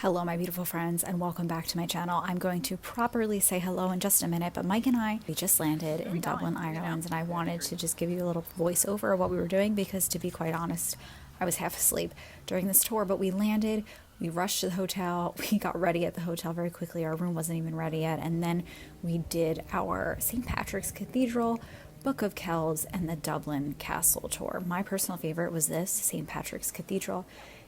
Hello my beautiful friends and welcome back to my channel. I'm going to properly say hello in just a minute, but Mike and we just landed in Dublin, Ireland, and I wanted to just give you a little voiceover of what we were doing because, to be quite honest, I was half asleep during this tour. But we landed, we rushed to the hotel, we got ready at the hotel very quickly, our room wasn't even ready yet, and then we did our St. Patrick's Cathedral, Book of Kells, and the Dublin Castle tour. My personal favorite was this, St. Patrick's Cathedral.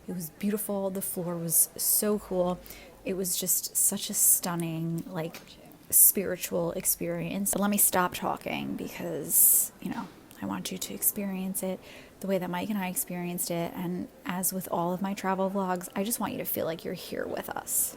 It was beautiful. The floor was so cool. It was just such a stunning, like, spiritual experience. But let me stop talking because, I want you to experience it the way that Mike and I experienced it. And as with all of my travel vlogs, I just want you to feel like you're here with us.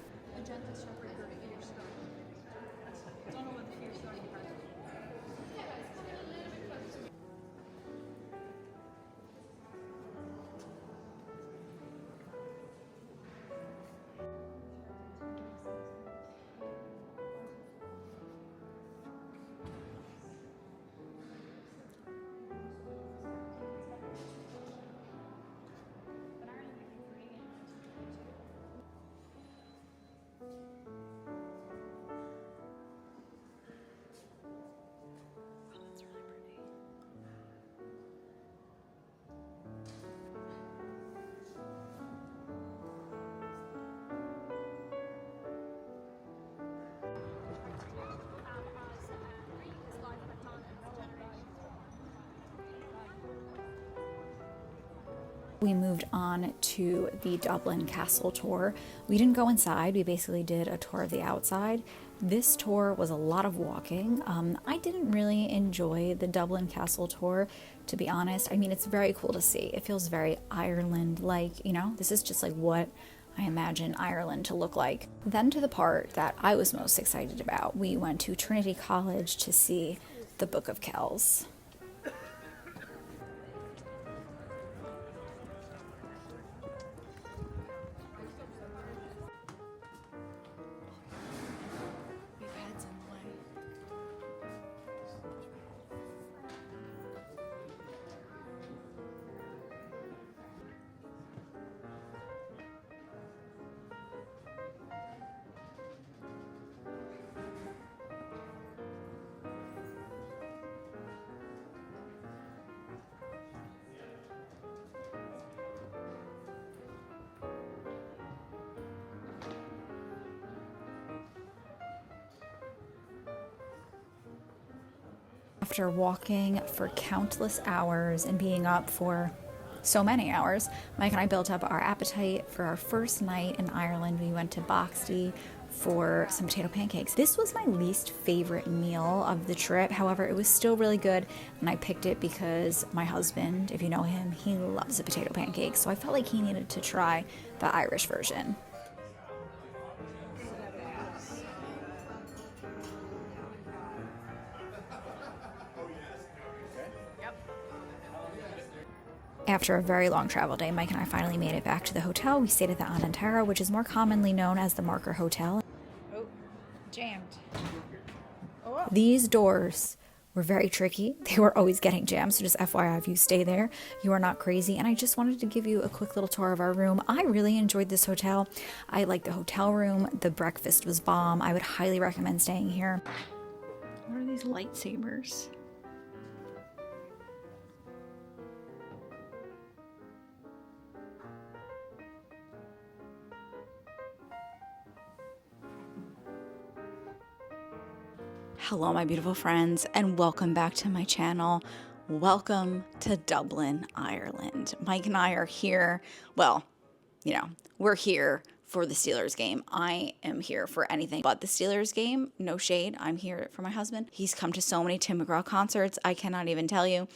We moved on to the Dublin Castle tour. We didn't go inside, we basically did a tour of the outside. This tour was a lot of walking. I didn't really enjoy the Dublin Castle tour, to be honest. I mean, it's very cool to see. It feels very Ireland-like, This is just like what I imagine Ireland to look like. Then to the part that I was most excited about. We went to Trinity College to see the Book of Kells. After walking for countless hours and being up for so many hours, Mike and I built up our appetite for our first night in Ireland. We went to Boxty for some potato pancakes. This was my least favorite meal of the trip. However, it was still really good, and I picked it because my husband, if you know him, he loves the potato pancakes, so I felt like he needed to try the Irish version. After a very long travel day, Mike and I finally made it back to the hotel. We stayed at the Anantara, which is more commonly known as the Marker Hotel. Oh, jammed. These doors were very tricky. They were always getting jammed, so just FYI, if you stay there, you are not crazy. And I just wanted to give you a quick little tour of our room. I really enjoyed this hotel. I liked the hotel room. The breakfast was bomb. I would highly recommend staying here. What are these lightsabers? Hello my beautiful friends and welcome back to my channel. Welcome to Dublin, Ireland. Mike and I are here, well, we're here for the Steelers game. I am here for anything but the Steelers game. No shade, I'm here for my husband. He's come to so many Tim McGraw concerts, I cannot even tell you,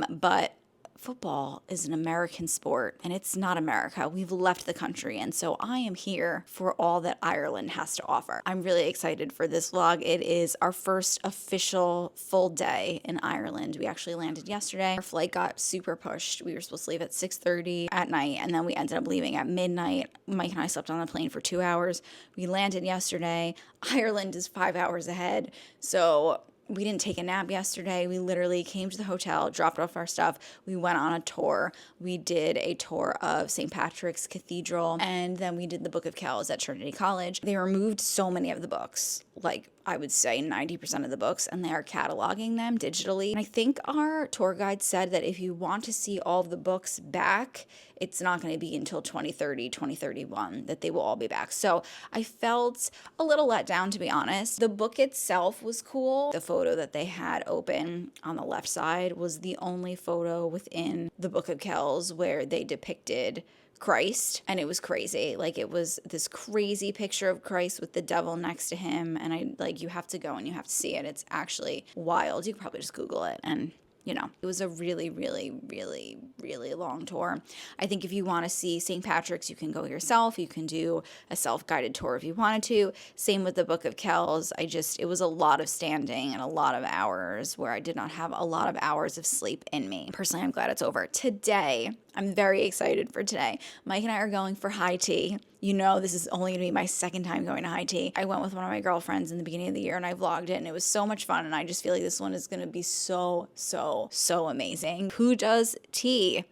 but football is an American sport and it's not America. We've left the country, and so I am here for all that Ireland has to offer. I'm really excited for this vlog. It is our first official full day in Ireland. We actually landed yesterday. Our flight got super pushed. We were supposed to leave at 6:30 at night, and then we ended up leaving at midnight. Mike and I slept on the plane for 2 hours. We landed yesterday. Ireland is 5 hours ahead, so We didn't take a nap yesterday. We literally came to the hotel, dropped off our stuff. We went on a tour. We did a tour of St. Patrick's Cathedral, and then we did the Book of Kells at Trinity College. They removed so many of the books, like I would say 90% of the books, and they are cataloging them digitally. And I think our tour guide said that if you want to see all of the books back, it's not going to be until 2030, 2031 that they will all be back. So I felt a little let down, to be honest. The book itself was cool. The photo that they had open on the left side was the only photo within the Book of Kells where they depicted Christ, and it was crazy. Like, it was this crazy picture of Christ with the devil next to him, and you have to go and you have to see it. It's actually wild. You could probably just Google it, and it was a really, really, really, really long tour. I think if you want to see St. Patrick's, you can go yourself. You can do a self-guided tour if you wanted to. Same with the Book of Kells. It was a lot of standing and a lot of hours where I did not have a lot of hours of sleep in me. Personally, I'm glad it's over. Today, I'm very excited for today. Mike and I are going for high tea. This is only going to be my second time going to high tea. I went with one of my girlfriends in the beginning of the year and I vlogged it, and it was so much fun, and I just feel like this one is going to be so, so, so amazing. Who does tea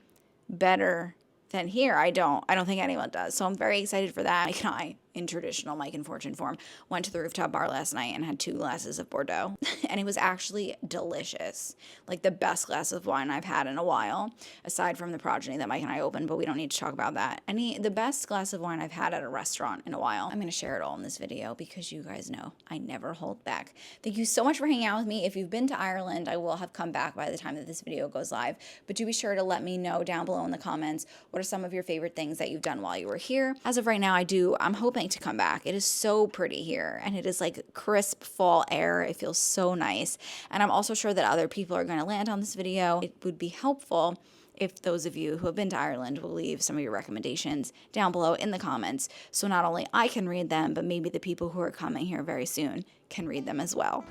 better than here? I don't think anyone does. So I'm very excited for that. Mike and I, in traditional Mike and Fortune form, went to the Rooftop bar last night and had 2 glasses of Bordeaux. And it was actually delicious. Like the best glass of wine I've had in a while, aside from the progeny that Mike and I opened, but we don't need to talk about that. The best glass of wine I've had at a restaurant in a while. I'm going to share it all in this video because you guys know I never hold back. Thank you so much for hanging out with me. If you've been to Ireland, I will have come back by the time that this video goes live. But do be sure to let me know down below in the comments what are some of your favorite things that you've done while you were here. As of right now, I'm hoping to come back. It is so pretty here, and it is like crisp fall air. It feels so nice, and I'm also sure that other people are going to land on this video. It would be helpful if those of you who have been to Ireland will leave some of your recommendations down below in the comments, so not only I can read them, but maybe the people who are coming here very soon can read them as well.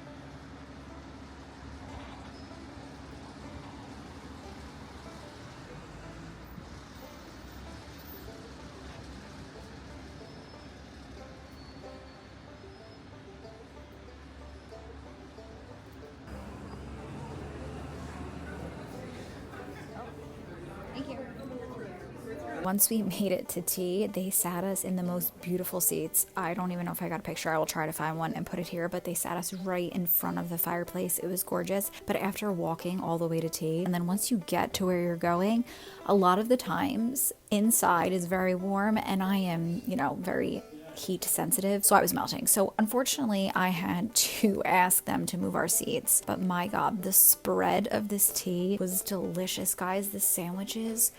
Once we made it to tea, they sat us in the most beautiful seats. I don't even know if I got a picture. I will try to find one and put it here, but they sat us right in front of the fireplace. It was gorgeous. But after walking all the way to tea, and then once you get to where you're going, a lot of the times inside is very warm, and I am, very heat sensitive, so I was melting. So unfortunately, I had to ask them to move our seats. But my God, the spread of this tea was delicious, guys. The sandwiches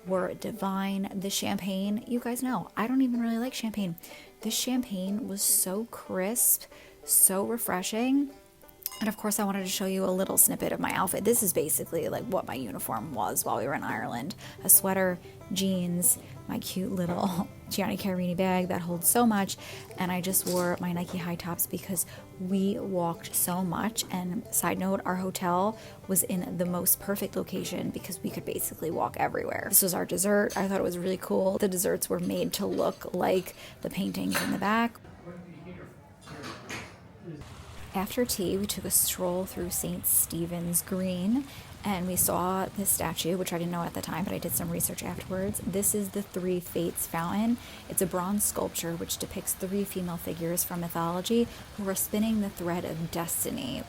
were divine. The champagne, you guys know, I don't even really like champagne. The champagne was so crisp, so refreshing. And of course, I wanted to show you a little snippet of my outfit. This is basically like what my uniform was while we were in Ireland. A sweater, jeans, my cute little Gianni Chiarini bag that holds so much, and I just wore my Nike high tops because we walked so much. And side note, our hotel was in the most perfect location because we could basically walk everywhere. This was our dessert. I thought it was really cool. The desserts were made to look like the paintings in the back. After tea, we took a stroll through St. Stephen's Green, and we saw this statue, which I didn't know at the time, but I did some research afterwards. This is the Three Fates fountain. It's a bronze sculpture which depicts 3 female figures from mythology who are spinning the thread of destiny.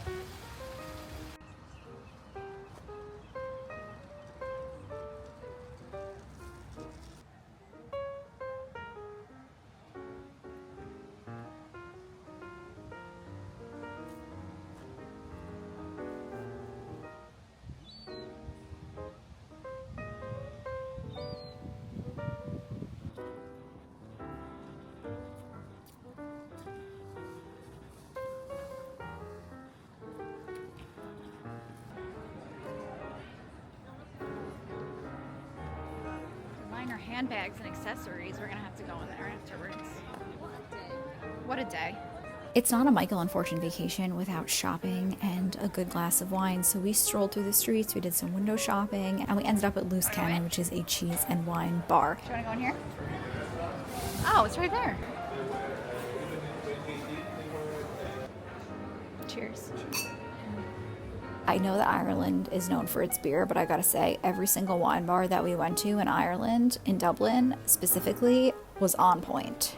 Minor handbags and accessories. We're gonna have to go in there afterwards. What a day. It's not a Michael and Fortune vacation without shopping and a good glass of wine. So we strolled through the streets, we did some window shopping, and we ended up at Loose Cannon, which is a cheese and wine bar. Do you wanna go in here? Oh, it's right there. Cheers. I know that Ireland is known for its beer, but I gotta say, every single wine bar that we went to in Ireland, in Dublin specifically, was on point.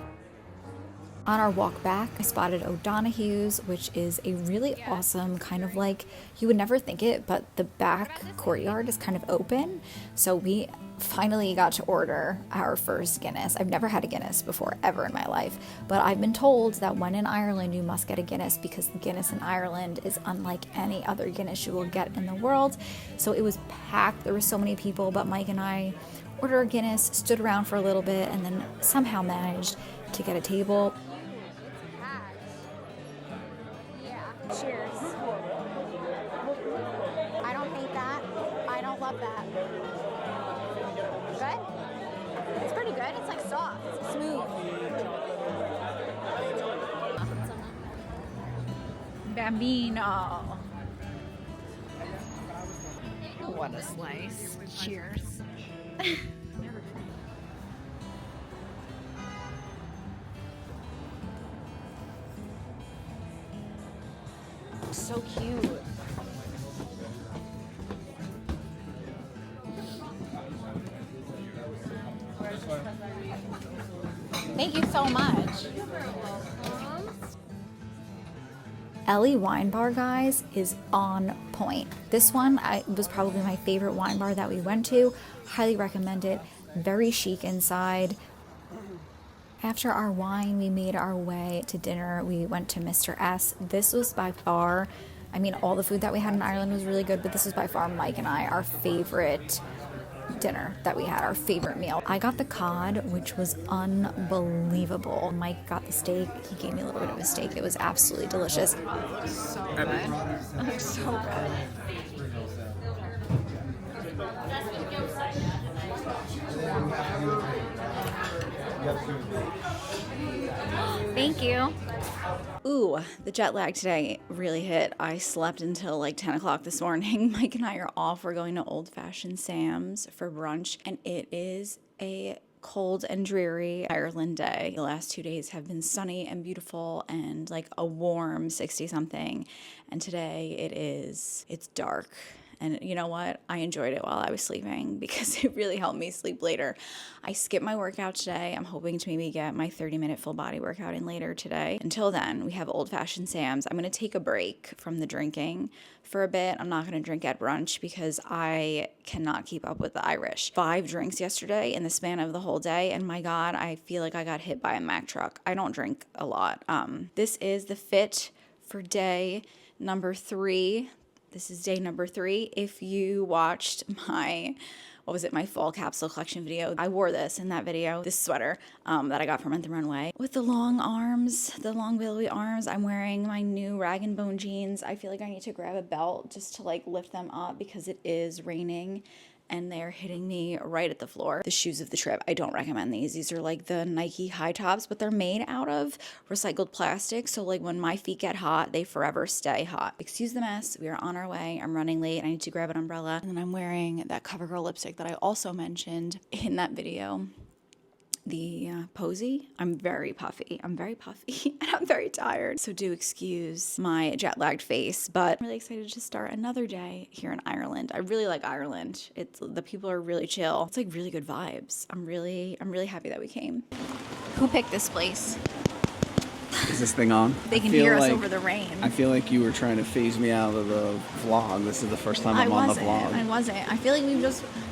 On our walk back, I spotted O'Donoghue's, which is a really awesome kind of like, you would never think it, but the back courtyard is kind of open. So we finally got to order our first Guinness. I've never had a Guinness before, ever in my life. But I've been told that when in Ireland, you must get a Guinness because the Guinness in Ireland is unlike any other Guinness you will get in the world. So it was packed. There were so many people, but Mike and I ordered a Guinness, stood around for a little bit, and then somehow managed to get a table. Cheers. I don't hate that. I don't love that. Good? It's pretty good. It's like soft. It's smooth. Bambino. What a slice. Cheers. So cute. Thank you so much. Ellie Wine Bar, guys, is on point. This one was probably my favorite wine bar that we went to. Highly recommend it. Very chic inside. After our wine, we made our way to dinner. We went to Mr. S. This was by far, I mean, all the food that we had in Ireland was really good, but this was by far Mike and I, our favorite dinner that we had, our favorite meal. I got the cod, which was unbelievable. Mike got the steak. He gave me a little bit of a steak. It was absolutely delicious. So good. So good. Thank you. Ooh, the jet lag today really hit. I slept until like 10 o'clock this morning. Mike and I are off. We're going to Oldfashioned Sam's for brunch, and it is a cold and dreary Ireland day. The last 2 days have been sunny and beautiful and like a warm 60 something. And today it's dark. And you know what? I enjoyed it while I was sleeping because it really helped me sleep later. I skipped my workout today. I'm hoping to maybe get my 30-minute full body workout in later today. Until then, we have Oldfashioned Sam's. I'm going to take a break from the drinking for a bit. I'm not going to drink at brunch because I cannot keep up with the Irish. 5 drinks yesterday in the span of the whole day. And my God, I feel like I got hit by a Mack truck. I don't drink a lot. This is the fit for day number 3. This is day number 3. If you watched my fall capsule collection video, I wore this in that video, this sweater that I got from Rent the Runway. With the long arms, the long billowy arms, I'm wearing my new rag and bone jeans. I feel like I need to grab a belt just to like lift them up because it is raining and they're hitting me right at the floor. The shoes of the trip, I don't recommend these. These are like the Nike high tops, but they're made out of recycled plastic. So like when my feet get hot, they forever stay hot. Excuse the mess, we are on our way. I'm running late, I need to grab an umbrella. And then I'm wearing that CoverGirl lipstick that I also mentioned in that video. The Posy. I'm very puffy and I'm very tired. So do excuse my jet lagged face, but I'm really excited to start another day here in Ireland. I really like Ireland. The people are really chill. It's like really good vibes. I'm really happy that we came. Who picked this place? Is this thing on? They can hear us over the rain. I feel like you were trying to phase me out of the vlog. This is the first time I'm on the vlog. I wasn't. I feel like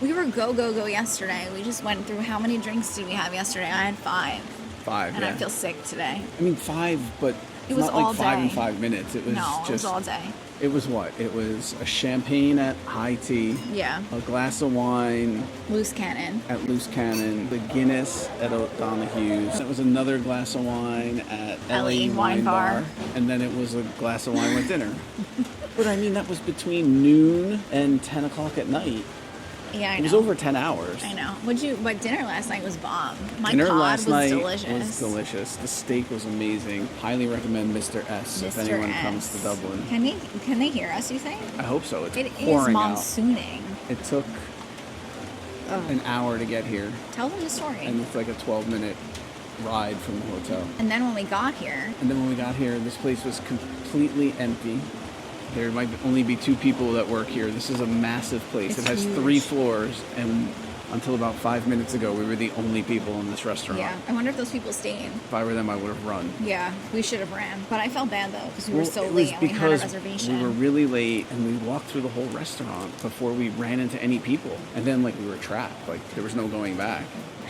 we were go yesterday. We just went through, how many drinks did we have yesterday? I had 5. 5, and yeah. I feel sick today. I mean 5, but it was not all like 5 day. in 5 minutes. It was it was all day. It was what? It was a champagne at High Tea. Yeah. A glass of wine. Loose Cannon. At Loose Cannon. The Guinness at O'Donoghue's. It was another glass of wine at Ellie Wine Bar. And then it was a glass of wine with dinner. But I mean, that was between noon and 10 o'clock at night. Yeah, I know. It was over 10 hours. I know. But dinner last night was bomb. My dinner cod last was night delicious. was delicious. The steak was amazing. Highly recommend Mr. S if Mr. anyone S. comes to Dublin. Can they hear us, you think? I hope so. It's It is pouring out. monsooning. It took an hour to get here, Tell them the story. and it's like a 12-minute ride from the hotel. And then when we got here, And then when we got here, this place was completely empty. There might only be 2 people that work here. This is a massive place. It's it has huge. 3 floors, and until about 5 minutes ago, we were the only people in this restaurant. Yeah, I wonder if those people stayed. If I were them, I would have run. Yeah, we should have ran. But I felt bad, though, because we were Well, so it was late and we had a because reservation. we were really late, and we walked through the whole restaurant before we ran into any people. And then, like, we were trapped. Like, there was no going back.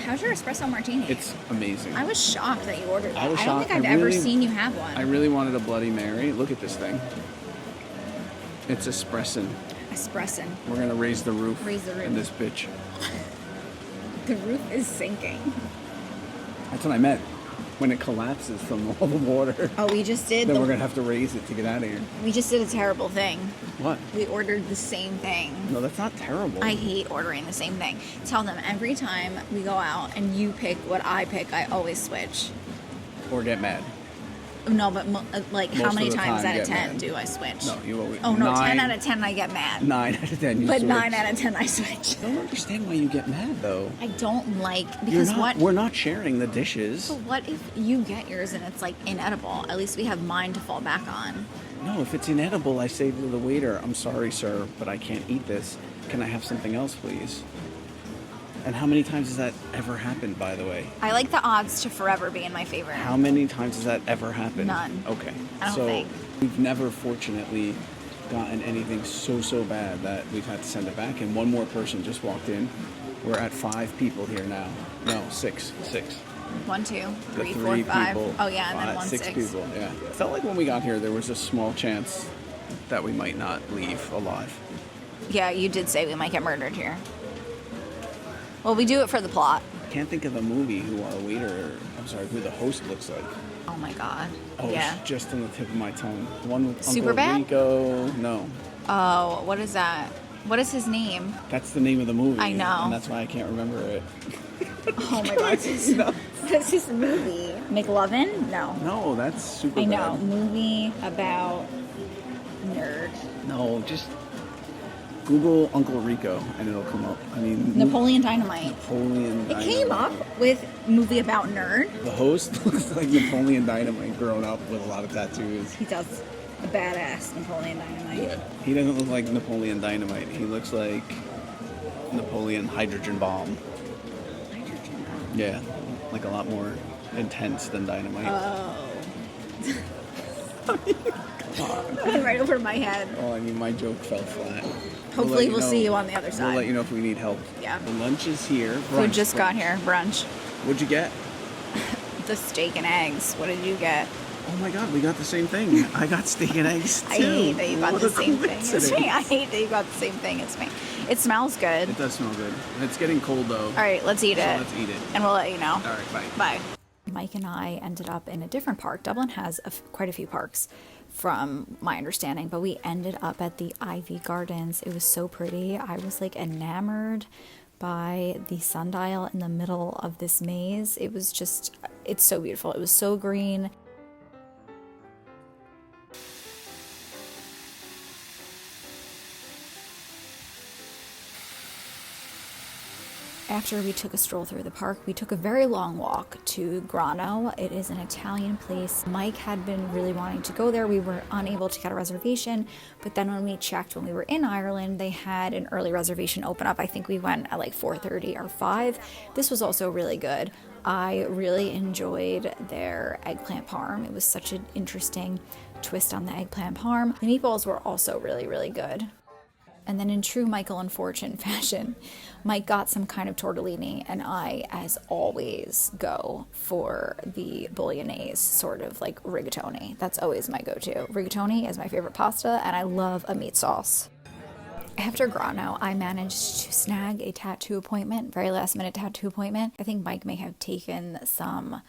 How's your espresso martini? It's amazing. I was shocked that you ordered that. I was don't shocked. think I've ever seen you have one. I really wanted a Bloody Mary. Look at this thing. It's espressin. Espressin. We're going to raise the roof. Raise the roof. In this bitch. The roof is sinking. That's what I meant. When it collapses from all the water. Oh, we just did. Then we're going to have to raise it to get out of here. We just did a terrible thing. What? We ordered the same thing. No, that's not terrible. I hate ordering the same thing. Tell them every time we go out and you pick what I pick, I always switch. Or get mad. No, but like Most how many of the times time out of get 10 mad. do I switch? No, you always... Oh, no, 10 9 out of 10 I get mad. 9 out of 10 you But switch. 9 out of 10 I switch. I don't understand why you get mad, though. I don't like, because We're not sharing the dishes. But what if you get yours and it's like inedible? At least we have mine to fall back on. No, if it's inedible, I say to the waiter, I'm sorry, sir, but I can't eat this. Can I have something else, please? And how many times has that ever happened, by the way? I like the odds to forever be in my favor. How many times has that ever happened? None. Okay. I don't so think. we've never, fortunately, gotten anything so bad that we've had to send it back. And one more person just walked in. We're at 5 people here now. No, 6. 1, 2, The 3, 4, 3 5. people. Oh yeah, and then 5, 1, 6 6. people, yeah. It felt like when we got here, there was a small chance that we might not leave alive. Yeah, you did say we might get murdered here. Well, we do it for the plot. I can't think of the movie who the host looks like. Oh my god. Oh, Yeah. it's just on the tip of my tongue. The one with Uncle Superbad? Rico. No, Oh, what is that? What is his name? that's the name of the movie. I know. And that's why I can't remember it. Oh my god. This is a movie. McLovin? No. No, that's super I know. bad. Movie about nerd. No, just Google Uncle Rico and it'll come up. I mean, Napoleon Dynamite. Napoleon It Dynamite. came up with movie about nerd. The host looks like Napoleon Dynamite grown up with a lot of tattoos. He does a badass Napoleon Dynamite. He doesn't look like Napoleon Dynamite. He looks like Napoleon Hydrogen Bomb. Hydrogen bomb. Yeah, like a lot more intense than Dynamite. That went right over my head. Oh, I mean, my joke fell flat. Hopefully we'll see you on the other We'll side. let you know if we need help. Yeah. The lunch is here. Food Brunch, just got brunch. here. Brunch. What'd you get? The steak and eggs. What did you get? Oh my God, we got the same thing. I got steak and eggs too. I hate that you got What the a same thing as coincidence. me. I hate that you got the same thing as me. It smells good. It does smell good. It's getting cold though. All right, let's eat So it. let's eat it. And we'll let you know. All right, bye. Bye. Mike and I ended up in a different park. Dublin has quite a few parks from my understanding, but we ended up at the Iveagh Gardens. It was so pretty. I was like enamored by the sundial in the middle of this maze. It was just, it's so beautiful. It was so green. After we took a stroll through the park, we took a very long walk to Grano. It is an Italian place. Mike had been really wanting to go there. We were unable to get a reservation, but then when we checked when we were in Ireland, they had an early reservation open up. I think we went at like 4:30 or 5. This was also really good. I really enjoyed their eggplant parm. It was such an interesting twist on the eggplant parm. The meatballs were also really, really good. And then in true Michael and Fortune fashion, Mike got some kind of tortellini, and I, as always, go for the bolognese, sort of like rigatoni. That's always my go-to. Rigatoni is my favorite pasta, and I love a meat sauce. After Grano, I managed to snag a tattoo appointment, very last minute tattoo appointment. I think Mike may have taken some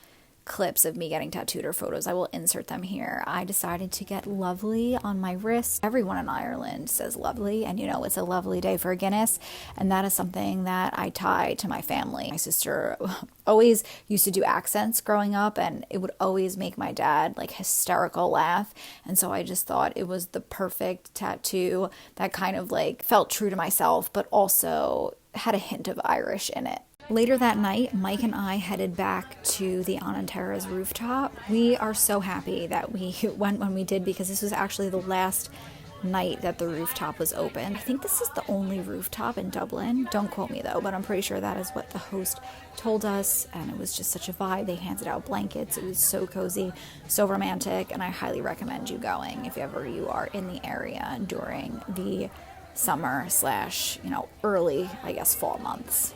clips of me getting tattooed or photos. I will insert them here. I decided to get lovely on my wrist. Everyone in Ireland says lovely, and you know it's a lovely day for a Guinness, and that is something that I tie to my family. My sister always used to do accents growing up, and it would always make my dad like hysterical laugh, and so I just thought it was the perfect tattoo that kind of like felt true to myself but also had a hint of Irish in it. Later that night, Mike and I headed back to the Anantara's rooftop. We are so happy that we went when we did, because this was actually the last night that the rooftop was open. I think this is the only rooftop in Dublin. Don't quote me though, but I'm pretty sure that is what the host told us, and it was just such a vibe. They handed out blankets. It was so cozy, so romantic, and I highly recommend you going if ever you are in the area during the summer slash, early, I guess, fall months.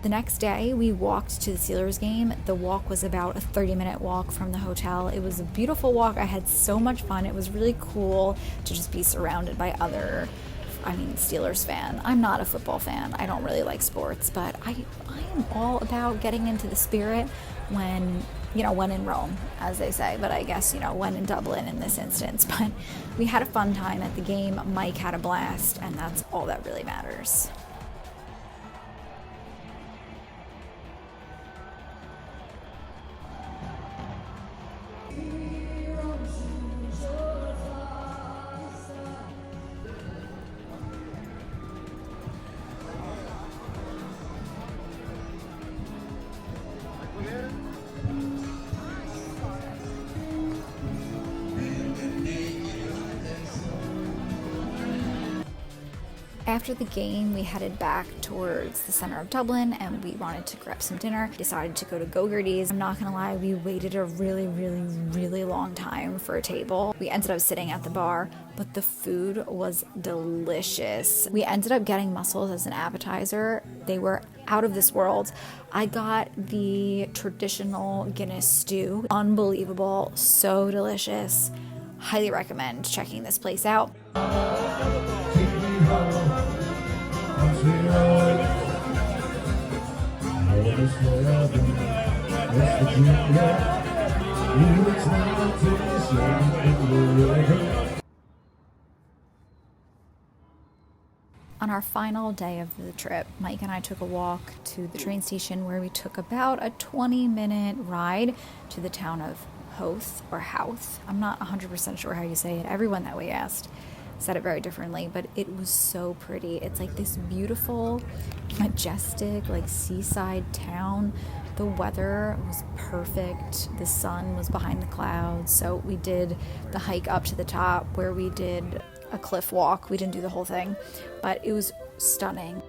The next day, we walked to the Steelers game. The walk was about a 30-minute walk from the hotel. It was a beautiful walk. I had so much fun. It was really cool to just be surrounded by other, Steelers fan. I'm not a football fan. I don't really like sports, but I am all about getting into the spirit when in Rome, as they say, but I guess, when in Dublin in this instance. But we had a fun time at the game. Mike had a blast, and that's all that really matters. After the game, we headed back towards the center of Dublin and we wanted to grab some dinner. Decided to go to Gogartys. I'm not gonna lie, we waited a really, really, really long time for a table. We ended up sitting at the bar, but the food was delicious. We ended up getting mussels as an appetizer. They were out of this world. I got the traditional Guinness stew. Unbelievable, so delicious. Highly recommend checking this place out. On our final day of the trip, Mike and I took a walk to the train station where we took about a 20-minute ride to the town of Howth or Howth. I'm not 100% sure how you say it. Everyone that we asked said it very differently, but it was so pretty. It's like this beautiful, majestic, seaside town. The weather was perfect. The sun was behind the clouds. So we did the hike up to the top where we did a cliff walk. We didn't do the whole thing, but it was stunning.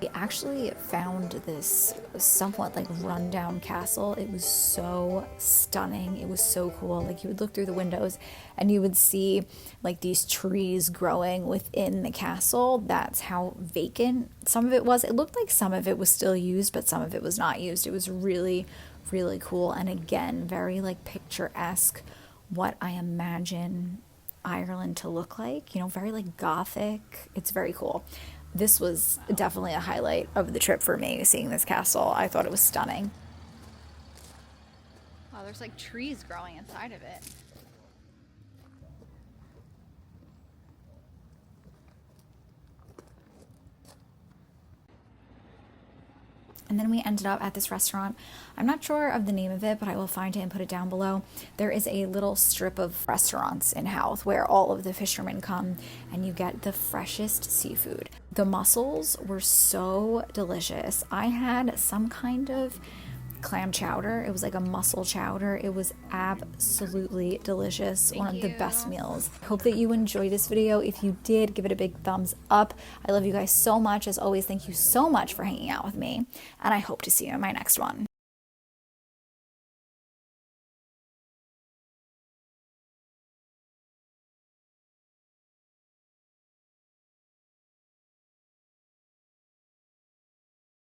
We actually found this somewhat rundown castle. It was so stunning. It was so cool. You would look through the windows and you would see these trees growing within the castle. That's how vacant some of it was. It looked like some of it was still used, but some of it was not used. It was really, really cool. And again, very picturesque, what I imagine Ireland to look like, very Gothic. It's very cool. This was definitely a highlight of the trip for me, seeing this castle. I thought it was stunning. Wow, there's trees growing inside of it. And then we ended up at this restaurant. I'm not sure of the name of it, but I will find it and put it down below. There is a little strip of restaurants in Howth where all of the fishermen come and you get the freshest seafood. The mussels were so delicious. I had some kind of clam chowder. It was like a mussel chowder. It was absolutely delicious. One of the best meals. Hope that you enjoyed this video. If you did, give it a big thumbs up. I love you guys so much. As always, thank you so much for hanging out with me, and I hope to see you in my next one.